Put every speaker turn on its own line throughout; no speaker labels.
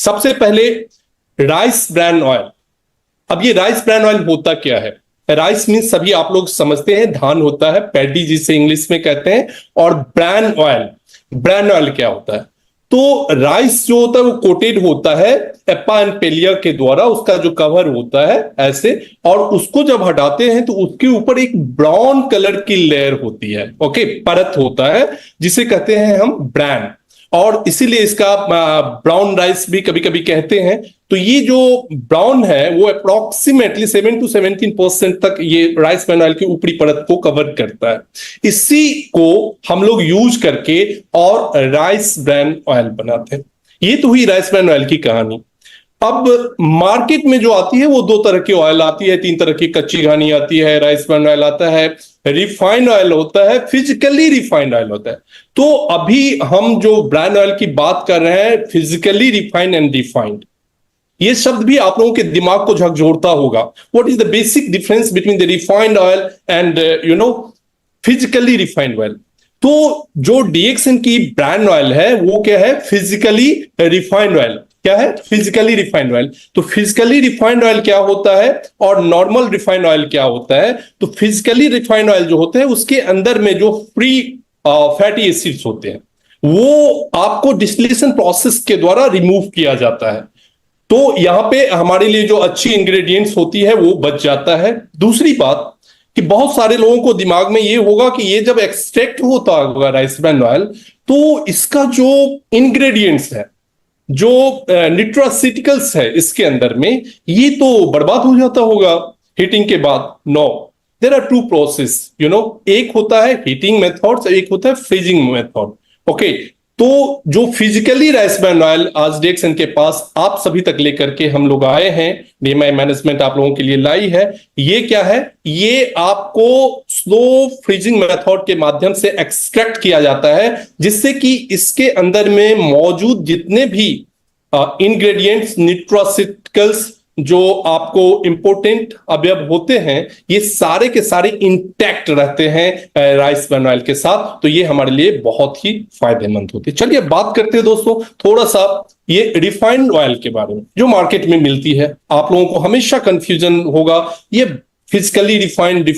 सबसे पहले rice bran oil. अब ये राइस ब्रैन ऑयल होता क्या है? राइस मीन्स सभी आप लोग समझते हैं धान होता है, पैडी जिसे इंग्लिश में कहते हैं, और ब्रैन ऑयल क्या होता है? तो राइस जो होता है वो कोटेड होता है एप्पा एंड पेलिया के द्वारा, उसका जो कवर होता है ऐसे, और उसको जब हटाते हैं तो उसके ऊपर एक ब्राउन कलर की लेयर होती है, ओके, परत होता है, जिसे कहते हैं हम ब्रैन, और इसीलिए इसका ब्राउन राइस भी कभी कभी कहते हैं। तो ये जो ब्राउन है वो अप्रोक्सीमेटली 7 to 17% तक ये राइस ब्रैन ऑयल की ऊपरी परत को कवर करता है। इसी को हम लोग यूज करके और राइस ब्रैन ऑयल बनाते हैं। ये तो हुई राइस ब्रैन ऑयल की कहानी। अब मार्केट में जो आती है वो दो तरह की ऑयल आती है, तीन तरह की कच्ची घानी आती है, राइस ब्रैन ऑयल आता है, रिफाइंड ऑयल होता है, फिजिकली रिफाइंड ऑयल होता है। तो अभी हम जो ब्रैन ऑयल की बात कर रहे हैं, फिजिकली रिफाइंड एंड रिफाइंड, ये शब्द भी आप लोगों के दिमाग को झकझोरता होगा। What is the basic difference between the refined oil and physically refined oil? तो जो डीएक्सएन की ब्रांड ऑयल है वो क्या है? Physically refined oil. क्या है? Physically refined oil. तो फिजिकली रिफाइंड ऑयल क्या होता है और नॉर्मल रिफाइंड ऑयल क्या होता है? तो फिजिकली रिफाइंड ऑयल जो होते हैं उसके अंदर में जो फ्री फैटी एसिड्स होते हैं वो आपको डिस्टिलेशन प्रोसेस के द्वारा रिमूव किया जाता है। तो यहां पे हमारे लिए जो अच्छी इंग्रेडिएंट्स होती है वो बच जाता है। दूसरी बात कि बहुत सारे लोगों को दिमाग में ये होगा कि ये जब एक्सट्रैक्ट होता होगा राइस ब्रैन ऑयल, तो इसका जो इंग्रेडिएंट्स है, जो न्यूट्रास्यूटिकल्स है इसके अंदर में, ये तो बर्बाद हो जाता होगा हीटिंग के बाद। No, there are two process, एक होता है हीटिंग मेथड, एक होता है फ्रीजिंग मेथड। ओके, तो जो फिजिकली राइस ब्रैन ऑयल आज डीएक्सएन के पास आप सभी तक लेकर के हम लोग आए हैं, डीएमआई मैनेजमेंट आप लोगों के लिए लाई है, ये क्या है? ये आपको स्लो फ्रीजिंग मेथड के माध्यम से एक्सट्रैक्ट किया जाता है, जिससे कि इसके अंदर में मौजूद जितने भी इंग्रेडिएंट्स, न्यूट्रास्यूटिकल्स, जो आपको इंपोर्टेंट अवयव होते हैं, ये सारे के सारे इंटैक्ट रहते हैं राइस ब्रैन ऑयल के साथ। तो ये हमारे लिए बहुत ही फायदेमंद होती है। चलिए बात करते हैं दोस्तों थोड़ा सा ये रिफाइंड ऑयल के बारे में जो मार्केट में मिलती है। आप लोगों को हमेशा कंफ्यूजन होगा ये फिजिकली रिफाइंड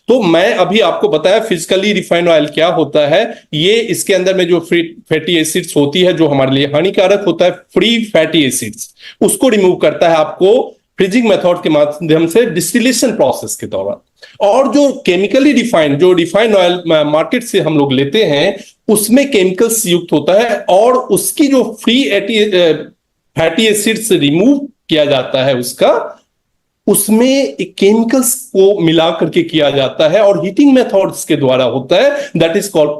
तो मैं अभी आपको बताया फिजिकली रिफाइंड ऑयल क्या होता है। ये इसके अंदर में जो फ्री फैटी एसिड्स होती है जो हमारे लिए हानिकारक होता है, फ्री फैटी एसिड्स, उसको रिमूव करता है आपको फ्रीजिंग मेथड के माध्यम से डिस्टिलेशन प्रोसेस के दौरान। और जो केमिकली रिफाइंड, जो रिफाइंड ऑयल मार्केट से हम लोग लेते हैं, उसमें केमिकल्स युक्त होता है और उसकी जो फ्री फैटी एसिड्स रिमूव किया जाता है उसमें एक केमिकल्स को मिला करके किया जाता है और हीटिंग मेथड्स के द्वारा होता है, that is called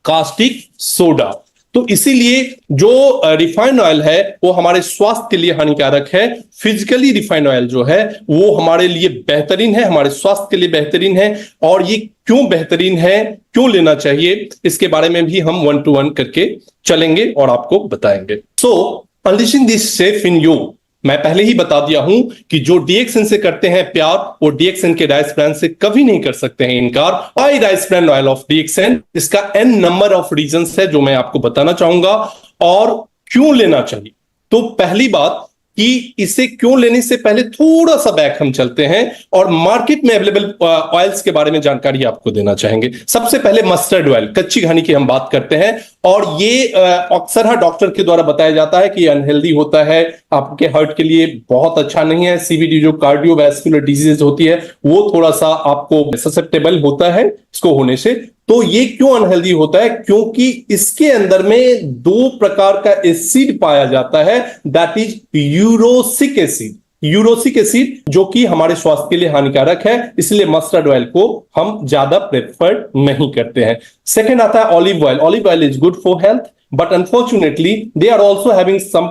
caustic soda. तो इसीलिए जो रिफाइंड ऑयल है वो हमारे स्वास्थ्य के लिए हानिकारक है। फिजिकली रिफाइंड ऑयल जो है वो हमारे लिए बेहतरीन है, हमारे स्वास्थ्य के लिए बेहतरीन है। और ये क्यों बेहतरीन है, क्यों लेना चाहिए, इसके बारे में भी हम 1 to 1 करके चलेंगे और आपको बताएंगे। So unleashing this chef in you, मैं पहले ही बता दिया हूं कि जो डीएक्सएन से करते हैं प्यार, वो डीएक्सएन के राइस ब्रांड से कभी नहीं कर सकते हैं इनकार। Why rice brand oil of DXN, इसका एन नंबर ऑफ रीजंस है जो मैं आपको बताना चाहूंगा और क्यों लेना चाहिए। तो पहली बात कि इसे क्यों लेने से पहले थोड़ा सा बैक हम चलते हैं और मार्केट में अवेलेबल ऑयल्स के बारे में जानकारी आपको देना चाहेंगे। सबसे पहले मस्टर्ड ऑयल, कच्ची घानी की हम बात करते हैं, और ये अक्सर डॉक्टर के द्वारा बताया जाता है कि अनहेल्दी होता है, आपके हार्ट के लिए बहुत अच्छा नहीं है। सीवीडी जो कार्डियोवैस्कुलर डिजीज होती है वो थोड़ा सा आपको ससेप्टेबल होता है इसको होने से। तो ये क्यों अनहेल्दी होता है? क्योंकि इसके अंदर में 2 प्रकार का एसिड पाया जाता है, दैट इज यूरोसिक एसिड। यूरोसिक एसिड जो कि हमारे स्वास्थ्य के लिए हानिकारक है, इसलिए मस्टर्ड ऑयल को हम ज्यादा प्रेफर नहीं करते हैं। सेकंड आता है olive oil. Olive oil is good for health, but unfortunately they are also having some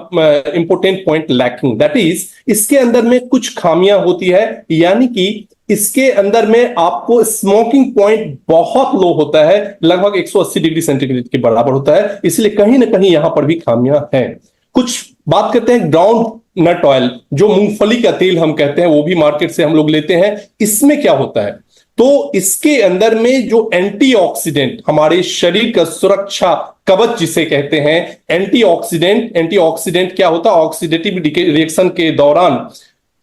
important point lacking, that is इसके अंदर में कुछ खामियां होती है, यानी कि इसके अंदर में आपको स्मोकिंग पॉइंट बहुत लो होता है, लगभग 180 डिग्री सेंटीग्रेड के बराबर होता है, इसलिए कहीं ना कहीं यहां पर भी खामियां हैं। कुछ बात करते हैं ग्राउंड नट ऑयल, जो मूंगफली का तेल हम कहते हैं, वो भी मार्केट से हम लोग लेते हैं। इसमें क्या होता है? तो इसके अंदर में जो एंटीऑक्सीडेंट, हमारे शरीर का सुरक्षा कवच जिसे कहते हैं, एंटीऑक्सीडेंट क्या होता है? ऑक्सीडेटिव रिएक्शन के दौरान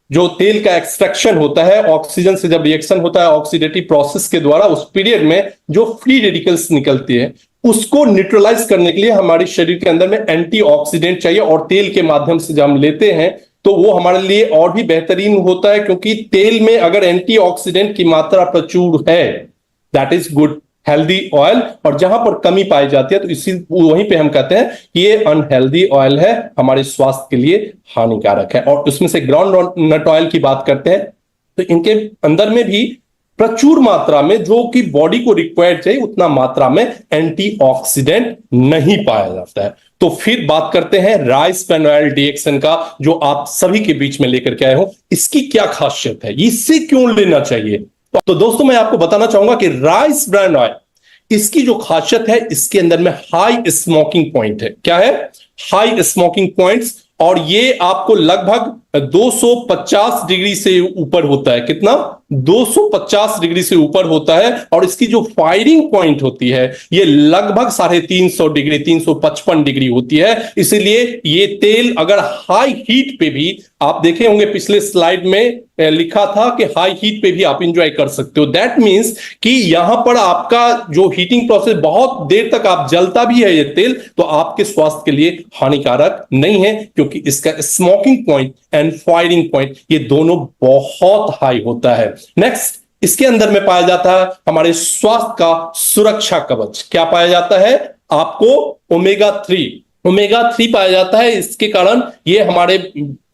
जो तेल का एक्सट्रैक्शन होता है, ऑक्सीजन से जब रिएक्शन होता है ऑक्सीडेटिव प्रोसेस के द्वारा, उस पीरियड में जो फ्री रेडिकल्स निकलती है उसको न्यूट्रलाइज करने के लिए हमारे शरीर के अंदर में एंटीऑक्सीडेंट चाहिए, और तेल के माध्यम से जब हम लेते हैं तो वो हमारे लिए और भी बेहतरीन होता है, क्योंकि तेल में अगर एंटीऑक्सीडेंट की मात्रा प्रचुर है, that is good healthy oil, और जहां पर कमी पाई जाती है तो इसी वहीं पे हम कहते हैं कि ये अनहेल्दी ऑयल है, हमारे स्वास्थ्य के लिए हानिकारक है। और उसमें से ग्राउंड नट ऑयल की बात करते हैं तो इनके अंदर में भी प्रचुर मात्रा में, जो कि बॉडी को रिक्वायर्ड चाहिए उतना मात्रा में एंटीऑक्सीडेंट नहीं पाया जाता है। तो फिर बात करते हैं राइस ब्रान ऑयल डीएक्सन का, जो आप सभी के बीच में लेकर के आए हो। इसकी क्या खासियत है, इससे क्यों लेना चाहिए? तो दोस्तों मैं आपको बताना चाहूंगा कि राइस ब्रान ऑयल, इसकी जो खासियत है, इसके अंदर में हाई स्मोकिंग पॉइंट है। क्या है? हाई स्मोकिंग पॉइंट्स, और ये आपको लगभग 250 डिग्री से ऊपर होता है। कितना? 250 डिग्री से ऊपर होता है। और इसकी जो फायरिंग पॉइंट होती है ये लगभग 350 डिग्री, 355 डिग्री होती है। इसीलिए ये तेल अगर हाई हीट पे भी, आप देखे होंगे पिछले स्लाइड में लिखा था कि हाई हीट पे भी आप इंजॉय कर सकते हो। दैट मींस कि यहां पर आपका जो हीटिंग प्रोसेस, बहुत देर तक आप जलता भी है ये तेल, तो आपके स्वास्थ्य के लिए हानिकारक नहीं है, क्योंकि इसका smoking point and firing point ये दोनों बहुत हाई होता है। नेक्स्ट, इसके अंदर में पाया जाता है हमारे स्वास्थ्य का सुरक्षा कवच। क्या पाया जाता है? आपको ओमेगा 3 पाया जाता है। इसके कारण ये हमारे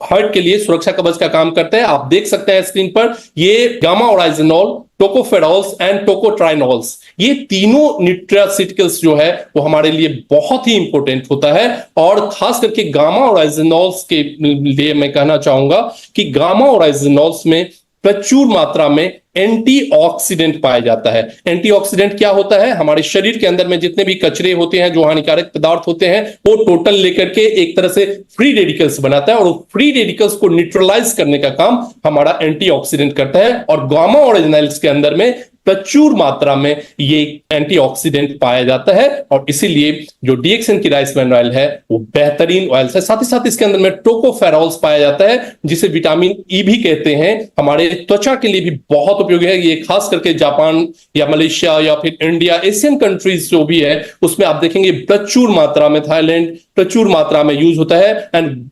हार्ट के लिए सुरक्षा कवच का काम करते हैं। आप देख सकते हैं स्क्रीन पर, ये गामा ओराइजिनोल, टोकोफेरॉल्स एंड टोकोट्राइनोल्स, ये तीनों न्यूट्रास्यूटिकल्स जो है वो हमारे लिए बहुत ही इंपॉर्टेंट होता है। और खास करके गामा ओराइजिनोल्स के लिए मैं कहना चाहूंगा कि गामा ओराइजिनोल्स में प्रचुर मात्रा में एंटीऑक्सीडेंट पाया जाता है। एंटीऑक्सीडेंट क्या होता है? हमारे शरीर के अंदर में जितने भी कचरे होते हैं, जो हानिकारक पदार्थ होते हैं, वो टोटल लेकर के एक तरह से फ्री रेडिकल्स बनाता है, और फ्री रेडिकल्स को न्यूट्रलाइज करने का काम हमारा एंटीऑक्सीडेंट करता है। और गामा ओरिजिनल्स के अंदर में प्रचुर मात्रा में ये एंटीऑक्सीडेंट पाया जाता है, और इसीलिए जो डीएक्सन की राइस ब्रान ऑयल है वो बेहतरीन ऑयल है। साथ ही साथ इसके अंदर में टोकोफेरॉल्स पाया जाता है, जिसे विटामिन ई भी कहते हैं। हमारे त्वचा के लिए भी बहुत उपयोगी है ये, खास करके जापान या मलेशिया या फिर इंडिया, एशियन कंट्रीज जो भी है उसमें आप देखेंगे प्रचुर मात्रा में, थाईलैंड प्रचुर मात्रा में यूज होता है। And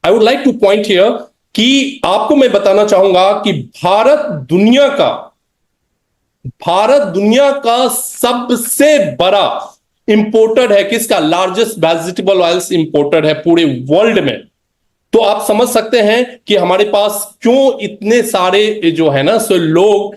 I would like two point here कि आपको मैं बताना चाहूंगा कि भारत दुनिया का सबसे बड़ा इंपोर्टर है। किसका? लार्जेस्ट वेजिटेबल ऑयल्स इंपोर्टर है पूरे वर्ल्ड में। तो आप समझ सकते हैं कि हमारे पास क्यों इतने सारे जो है ना सो लोग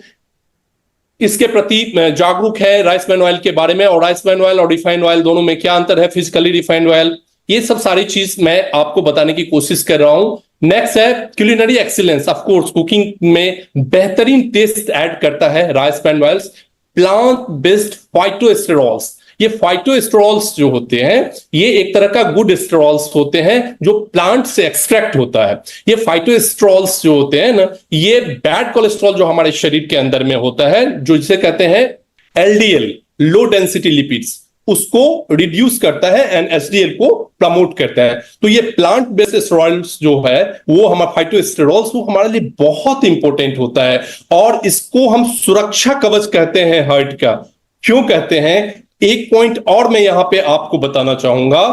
इसके प्रति जागरूक है राइस ब्रान ऑयल के बारे में। और राइस ब्रान ऑयल और रिफाइंड ऑयल दोनों में क्या अंतर है, फिजिकली रिफाइंड ऑयल, ये सब सारी चीज मैं आपको बताने की कोशिश कर रहा हूं। नेक्स्ट है culinary excellence. Of course cooking में बेहतरीन टेस्ट ऐड करता है rice bran oils. Plant based phytosterols, ये फाइटोस्टेरॉल्स जो होते हैं ये एक तरह का गुड स्टेरॉल्स होते हैं जो प्लांट से एक्सट्रैक्ट होता है। ये फाइटोस्टेरॉल्स जो होते हैं ना, ये बैड कोलेस्ट्रॉल जो हमारे शरीर के अंदर में होता है, जो जिसे कहते हैं एलडीएल, लो डेंसिटी लिपिड्स, उसको रिड्यूस करता है एंड एचडीएल को प्रमोट करता है। तो ये प्लांट बेस्ड स्टेरॉइड्स जो है वो हमारा फाइटोस्टेरॉल्स, वो हमारे लिए बहुत इंपॉर्टेंट होता है। और इसको हम सुरक्षा कवच कहते हैं हार्ट का। क्यों कहते हैं? एक पॉइंट और मैं यहां पे आपको बताना चाहूंगा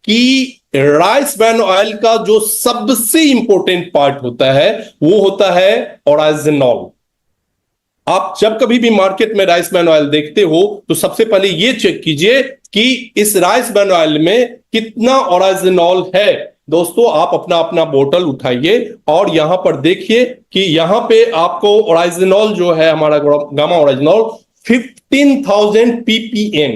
कि राइस ब्रान ऑयल का जो सबसे इंपॉर्टेंट पार्ट होता है वो होता है ओराइजिनॉल। आप जब कभी भी मार्केट में राइस ब्रान ऑयल देखते हो तो सबसे पहले ये चेक कीजिए कि इस राइस ब्रान ऑयल में कितना ओराइजिनॉल है। दोस्तों आप अपना अपना बोतल उठाइए और यहां पर देखिए कि यहां पे आपको ओराइजिनॉल जो है हमारा gamma oryzanol 15,000 ppm,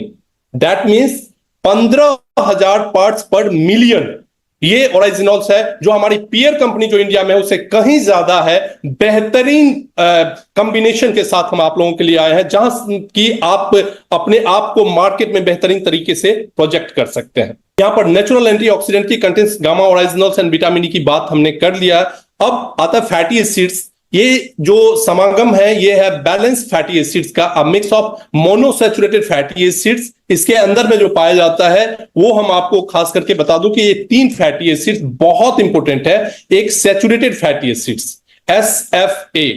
that means 15,000 parts per million, ये ओरिजिनल्स है। जो हमारी पीयर कंपनी जो इंडिया में है उससे कहीं ज्यादा है। बेहतरीन कॉम्बिनेशन के साथ हम आप लोगों के लिए आए हैं, जहां कि आप अपने आप को मार्केट में बेहतरीन तरीके से प्रोजेक्ट कर सकते हैं। यहां पर नेचुरल एंटीऑक्सीडेंट की contents gamma originals and vitamin E की बात हमने कर लिया। अब आता है फैटी एसिड्स ये जो समागम है ये है बैलेंस फैटी एसिड्स का, a mix of monosaturated fatty acids. इसके अंदर में जो पाया जाता है वो हम आपको खास करके बता दूं कि ये 3 फैटी एसिड्स बहुत इंपॉर्टेंट है। एक सैचुरेटेड फैटी एसिड्स SFA,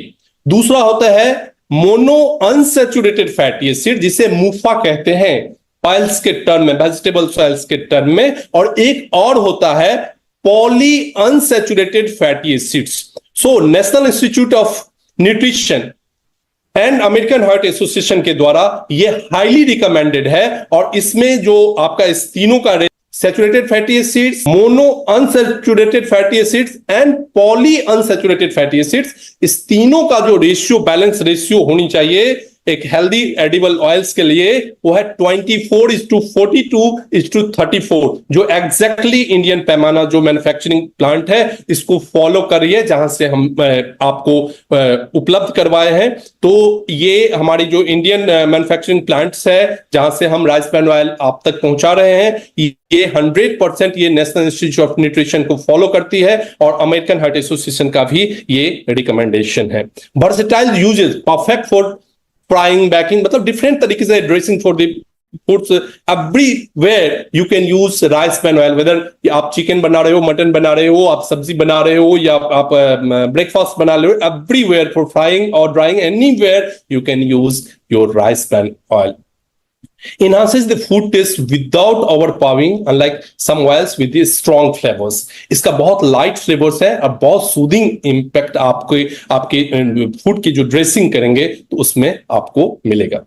दूसरा होता है मोनो अनसैचुरेटेड फैटी एसिड जिसे मूफा कहते हैं ऑयल्स के टर्म में, वेजिटेबल्स ऑयल्स के टर्म में, और एक और होता है poly unsaturated fatty acids. So national institute of nutrition and American heart association के द्वारा यह हाईली रिकमेंडेड है, और इसमें जो आपका इस तीनों का saturated fatty acids, mono unsaturated fatty acids and poly unsaturated fatty acids, इस तीनों का जो रेशियो, बैलेंस रेशियो होनी चाहिए एक हेल्दी एडिबल ऑयल्स के लिए, वो है 24:42:34, जो एग्जैक्टली इंडियन पैमाना जो मैन्युफैक्चरिंग प्लांट है इसको फॉलो कर रही है, जहां से हम आपको उपलब्ध करवाए हैं। तो ये हमारी जो इंडियन मैन्युफैक्चरिंग प्लांट्स है जहां से हम राइस ब्रान ऑयल आप तक पहुंचा रहे हैं, ये 100% ये नेशनल इंस्टीट्यूट ऑफ न्यूट्रिशन को फॉलो करती है, और अमेरिकन हार्ट एसोसिएशन का भी ये रिकमेंडेशन है। Versatile uses, perfect for frying, baking, मतलब डिफरेंट तरीके से dressing for the foods, everywhere you can use rice bran oil. Whether आप चिकन बना रहे हो, मटन बना रहे हो, आप सब्जी बना रहे हो, या आप ब्रेकफास्ट बना रहे हो, एवरीवेयर फॉर फ्राइंग और drawing, anywhere you can use your rice bran oil. Enhances the food taste without overpowering, unlike some oils with the strong flavors. इसका बहुत लाइट फ्लेवर्स है और बहुत सूदिंग इम्पैक्ट आपके फूड की जो ड्रेसिंग करेंगे तो उसमें आपको मिलेगा।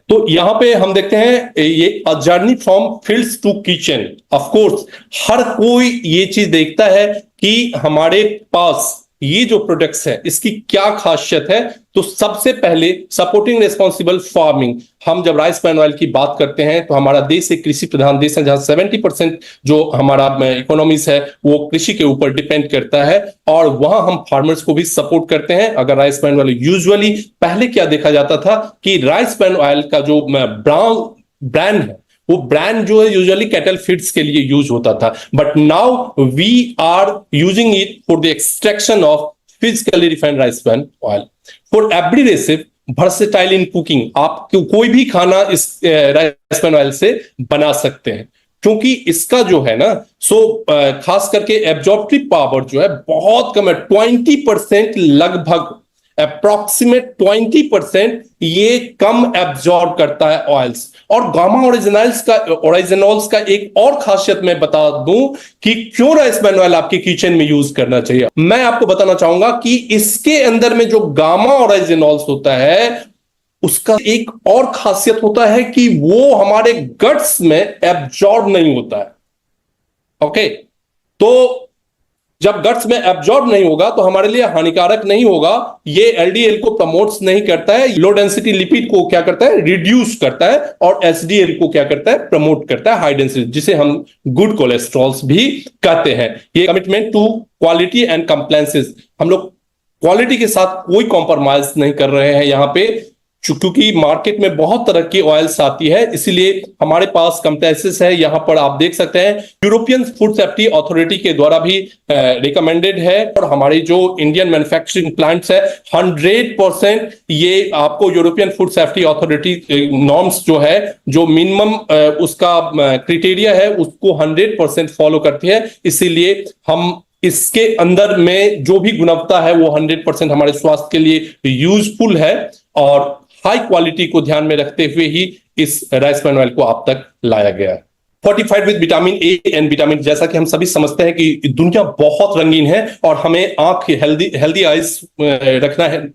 तो यहां पे हम देखते हैं ये a journey from fields to kitchen. Of course हर कोई ये चीज देखता है कि हमारे पास ये जो प्रोडक्ट्स है इसकी क्या खासियत है। तो सबसे पहले सपोर्टिंग रिस्पॉन्सिबल फार्मिंग। हम जब राइस ब्रान ऑयल की बात करते हैं तो हमारा देश एक कृषि प्रधान देश है, जहां 70% जो हमारा इकोनॉमीज है वो कृषि के ऊपर डिपेंड करता है, और वहां हम फार्मर्स को भी सपोर्ट करते हैं। अगर राइस ब्रान ऑयल, यूजुअली पहले क्या देखा जाता था कि राइस ब्रान ऑयल का जो ब्रांड है वो ब्रांड जो है यूजुअली कैटल फीड्स के लिए यूज होता था, but now we are using it for the extraction of physically refined rice bran oil for abrasive, versatile in cooking. आप कोई भी खाना इस राइस ब्रान ऑयल से बना सकते हैं, क्योंकि इसका जो है ना खास करके एब्जॉर्प्टिव पावर जो है बहुत कम है, 20%, लगभग अप्रोक्सीमेट 20% ये कम एब्जॉर्ब करता है ऑयल्स। और गामा ओरिजिनॉल्स का एक और खासियत मैं बता दूं कि क्यों राइस ब्रान ऑयल आपके किचन में यूज करना चाहिए। मैं आपको बताना चाहूंगा कि इसके अंदर में जो गामा ओरिजिनॉल्स होता है उसका एक और खासियत होता है कि वो हमारे गट्स में एब्जॉर्ब नहीं होता है। ओके, तो जब गट्स में एब्जॉर्ब नहीं होगा तो हमारे लिए हानिकारक नहीं होगा। ये एलडीएल को प्रमोट्स नहीं करता है, लो डेंसिटी लिपिड को क्या करता है, रिड्यूस करता है, और एचडीएल को क्या करता है, प्रमोट करता है, हाई डेंसिटी, जिसे हम गुड कोलेस्ट्रॉल्स भी कहते हैं। ये commitment to quality and compliances, हम लोग क्वालिटी के साथ कोई कॉम्प्रोमाइज नहीं कर रहे हैं यहाँ पे, क्योंकि मार्केट में बहुत तरह की ऑयल्स आती है, इसीलिए हमारे पास कंप्लायंसेस है। यहां पर आप देख सकते हैं यूरोपियन फूड सेफ्टी अथॉरिटी के द्वारा भी रिकमेंडेड है, और हमारी जो इंडियन मैन्युफैक्चरिंग प्लांट्स है 100% ये आपको European food safety authority norms जो है, जो मिनिमम उसका क्राइटेरिया है उसको 100% फॉलो करती है। इसीलिए हम इसके अंदर में जो भी गुणवत्ता है वो 100% हमारे स्वास्थ्य के लिए यूजफुल है, और हाई क्वालिटी को ध्यान में रखते हुए ही इस राइस ब्रान ऑयल को आप तक लाया गया है। Fortified with vitamin A and vitamin, जैसा कि हम सभी समझते हैं कि दुनिया बहुत रंगीन है और हमें आंख हेल्दी आइज रखना है,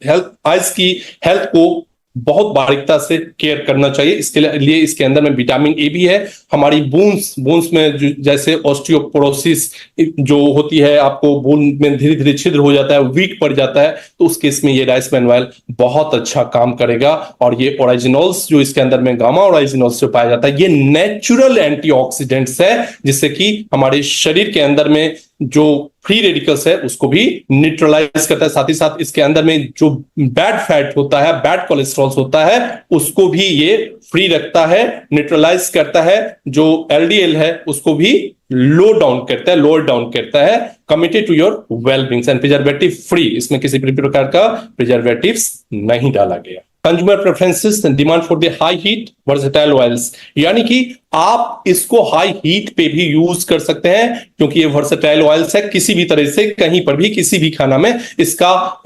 आइज की हेल्थ को बहुत बारीकता से केयर करना चाहिए। इसके लिए इसके अंदर में विटामिन ए भी है। हमारी बोन्स में जैसे ऑस्टियोपोरोसिस जो होती है, आपको बोन में धीरे धीरे छिद्र हो जाता है, वीक पड़ जाता है, तो उस केस में ये राइस ब्रान ऑयल बहुत अच्छा काम करेगा। और ये ओरिजिनल्स जो इसके अंदर में गामा ओरिजिनल्स जो पाया जाता है, ये नेचुरल एंटीऑक्सीडेंट्स है, जिससे कि हमारे शरीर के अंदर में जो फ्री रेडिकल्स है उसको भी न्यूट्रलाइज करता है, साथ ही साथ इसके अंदर में जो बैड फैट होता है, बैड कोलेस्ट्रॉल होता है, उसको भी ये फ्री रखता है, न्यूट्रलाइज करता है। जो एलडीएल है उसको भी लो डाउन करता है, लोअर डाउन करता है, committed to your wellbeing and preservative free. इसमें किसी भी प्रकार का प्रिजर्वेटिव्स नहीं डाला गया। Consumer preferences, demand for the high heat versatile oils, यानी कि आप इसको हाई हीट पे भी यूज कर सकते हैं क्योंकि ये वर्सेटाइल ऑयल्स है, किसी भी तरह से कहीं पर भी किसी भी खाना में इसका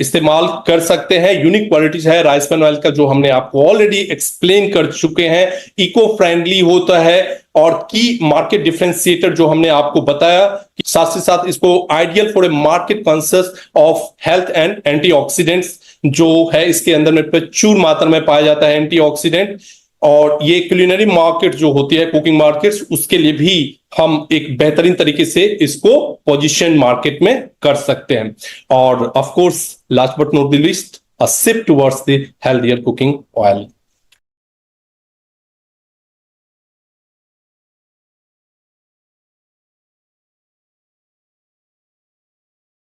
इस्तेमाल कर सकते हैं। यूनिक क्वालिटीज है राइस ब्रान ऑयल का जो हमने आपको ऑलरेडी एक्सप्लेन कर चुके हैं। इको फ्रेंडली होता है और की मार्केट डिफरेंशिएटर जो हमने आपको बताया, साथ ही साथ इसको ideal for a market conscious of health and antioxidants जो है इसके अंदर में प्रचुर मात्रा में पाया जाता है एंटीऑक्सीडेंट। और ये कुलिनरी मार्केट जो होती है, कुकिंग मार्केट्स, उसके लिए भी हम एक बेहतरीन तरीके से इसको पोजीशन मार्केट में कर सकते हैं। और of course last but not the least, a shift towards the healthier cooking oil.